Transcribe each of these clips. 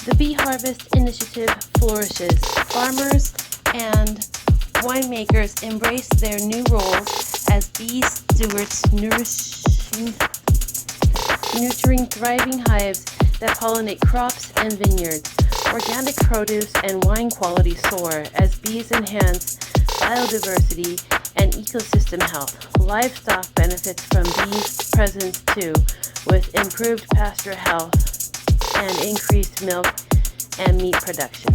The Bee Harvest Initiative flourishes. Farmers and winemakers embrace their new roles as bee stewards, nurturing thriving hives that pollinate crops and vineyards. Organic produce and wine quality soar as bees enhance biodiversity and ecosystem health. Livestock benefits from bees' presence too, with improved pasture health and increased milk and meat production.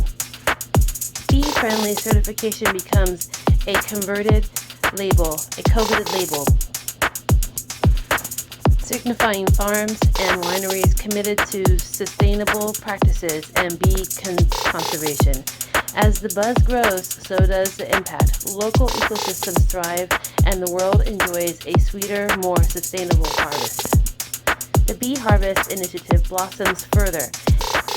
Bee-friendly certification becomes a coveted label, signifying farms and wineries committed to sustainable practices and bee conservation. As the buzz grows, so does the impact. Local ecosystems thrive, and the world enjoys a sweeter, more sustainable harvest. The Bee Harvest Initiative blossoms further.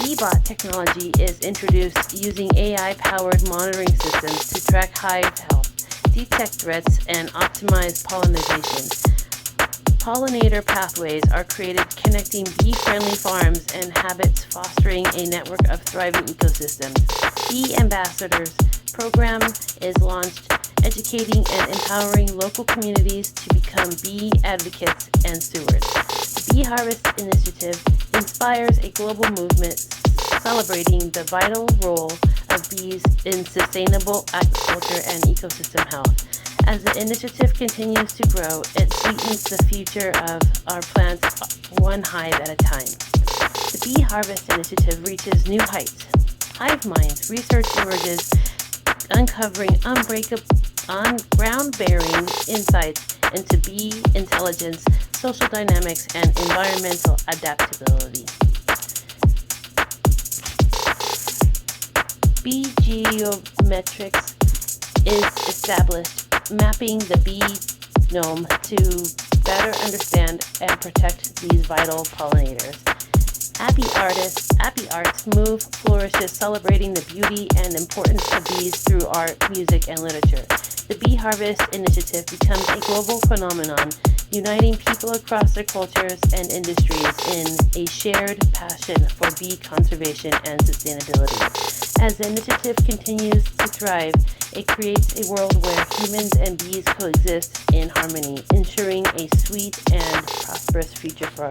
eBot technology is introduced using AI-powered monitoring systems to track hive health, detect threats, and optimize pollination. Pollinator pathways are created connecting bee-friendly farms and habits, fostering a network of thriving ecosystems. Bee Ambassadors program is launched, educating and empowering local communities to become bee advocates and stewards. The Bee Harvest Initiative inspires a global movement celebrating the vital role of bees in sustainable agriculture and ecosystem health. As the initiative continues to grow, it sweetens the future of our plants one hive at a time. The Bee Harvest Initiative reaches new heights. Hive minds research emerges, uncovering groundbreaking insights into bee intelligence, social dynamics, and environmental adaptability. Bee geometrics is established, mapping the bee genome to better understand and protect these vital pollinators. Abbey Arts Move flourishes, celebrating the beauty and importance of bees through art, music, and literature. The Bee Harvest Initiative becomes a global phenomenon, uniting people across their cultures and industries in a shared passion for bee conservation and sustainability. As the initiative continues to thrive, it creates a world where humans and bees coexist in harmony, ensuring a sweet and prosperous future for